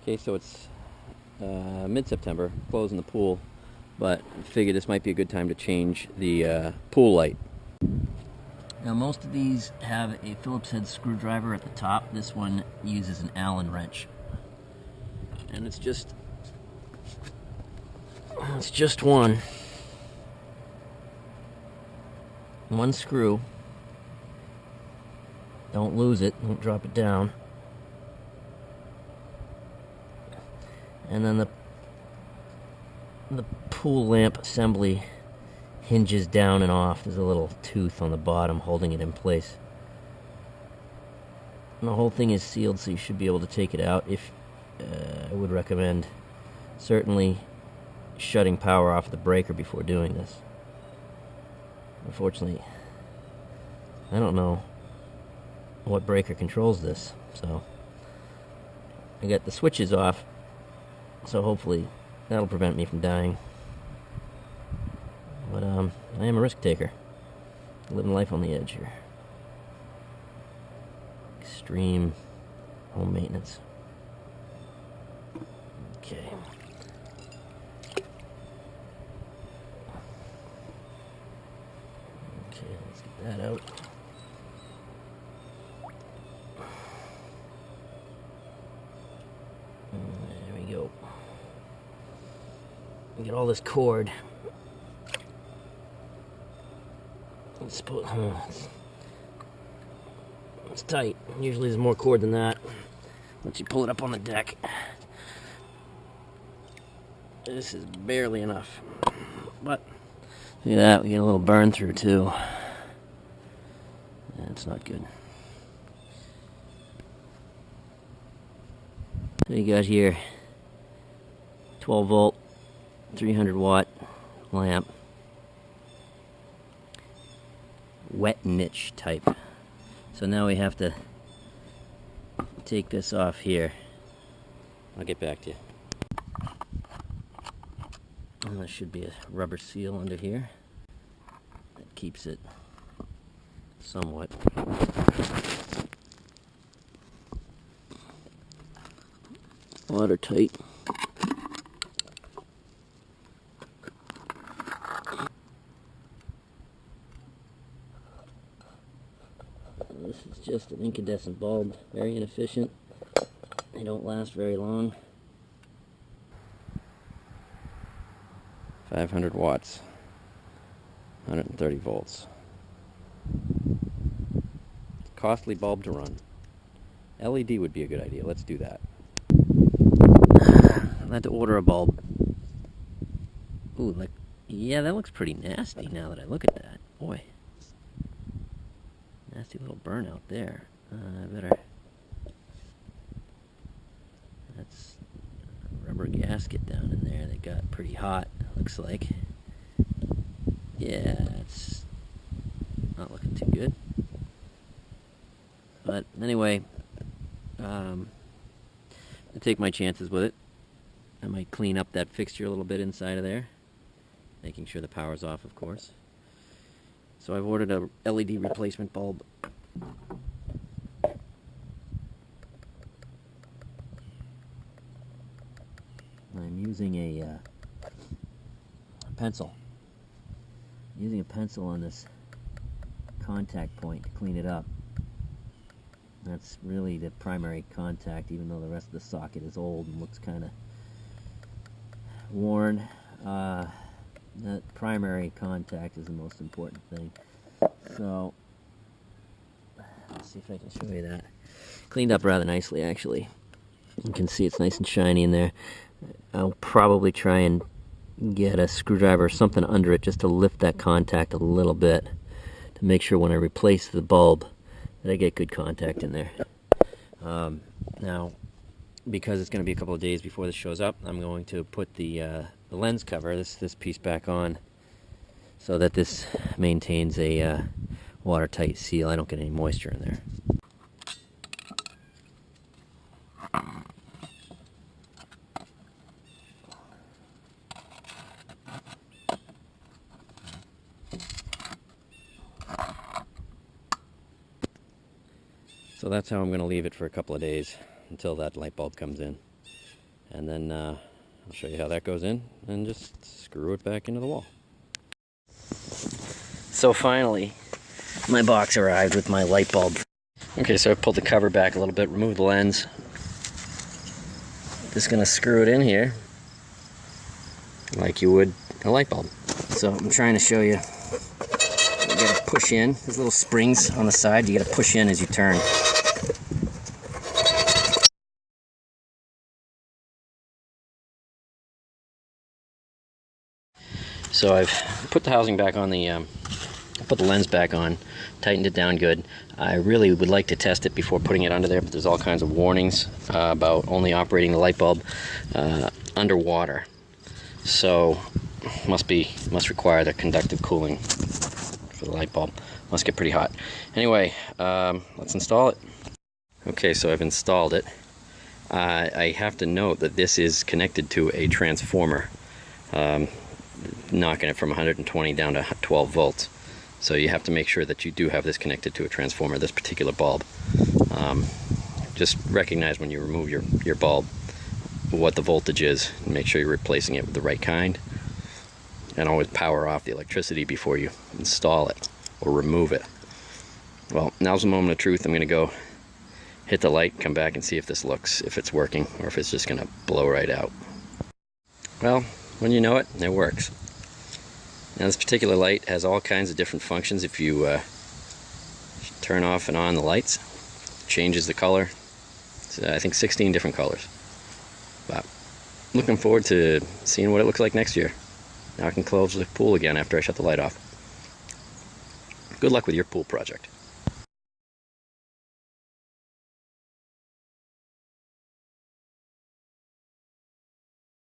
Okay, so it's mid-September, closing the pool, but I figured this might be a good time to change the pool light. Now most of these have a Phillips head screwdriver at the top. This one uses an Allen wrench. And it's just one screw. Don't lose it, don't drop it down. And then the pool lamp assembly hinges down and off. There's a little tooth on the bottom holding it in place. And the whole thing is sealed, so you should be able to take it out. If I would recommend certainly shutting power off the breaker before doing this. Unfortunately, I don't know what breaker controls this, so I got the switches off, so hopefully that'll prevent me from dying. But I am a risk taker, living life on the edge here. Extreme home maintenance. Okay. Okay, let's get that out. There we go. Get all this cord. It's tight. Usually there's more cord than that. Once you pull it up on the deck. This is barely enough. But, look at that, we get a little burn through too. That's not good. So you got here 12 volt, 300 watt lamp. Wet niche type. So now we have to take this off here. I'll get back to you. And there should be a rubber seal under here that keeps it somewhat watertight. This is just an incandescent bulb, very inefficient. They don't last very long. 500 watts, 130 volts. Costly bulb to run. LED would be a good idea. Let's do that. I had to order a bulb. Ooh, like, yeah, that looks pretty nasty now that I look at that. Boy. Nasty little burnout there. I better... That's a rubber gasket down in there that got pretty hot, looks like. Yeah, it's not looking too good. But anyway, I take my chances with it. I might clean up that fixture a little bit inside of there, making sure the power's off, of course. So I've ordered a LED replacement bulb. I'm using a pencil. Using a pencil on this contact point to clean it up. That's really the primary contact, even though the rest of the socket is old and looks kind of worn. That primary contact is the most important thing. So, let's see if I can show you that. Cleaned up rather nicely, actually. You can see it's nice and shiny in there. I'll probably try and get a screwdriver or something under it just to lift that contact a little bit to make sure when I replace the bulb that I get good contact in there. Now, because it's going to be a couple of days before this shows up, I'm going to put the lens cover, this piece, back on so that this maintains a watertight seal. I don't get any moisture in there. So that's how I'm going to leave it for a couple of days until that light bulb comes in. And then I'll show you how that goes in, and just screw it back into the wall. So finally, my box arrived with my light bulb. Okay, so I pulled the cover back a little bit, removed the lens. Just gonna screw it in here like you would a light bulb. So I'm trying to show you. You gotta push in. There's little springs on the side. You gotta push in as you turn. So I've put the housing back on the, put the lens back on, tightened it down good. I really would like to test it before putting it under there, but there's all kinds of warnings about only operating the light bulb underwater. So must require the conductive cooling for the light bulb. Must get pretty hot. Anyway, let's install it. Okay, so I've installed it. I have to note that this is connected to a transformer, knocking it from 120 down to 12 volts. So you have to make sure that you do have this connected to a transformer, this particular bulb. Just recognize when you remove your bulb what the voltage is, and make sure you're replacing it with the right kind. And always power off the electricity before you install it or remove it. Well, now's the moment of truth. I'm going to go hit the light, come back and see if if it's working, or if it's just going to blow right out. Well, when you know it, it works. Now this particular light has all kinds of different functions. If you turn off and on the lights, it changes the color. It's, I think 16 different colors. But looking forward to seeing what it looks like next year. Now I can close the pool again after I shut the light off. Good luck with your pool project.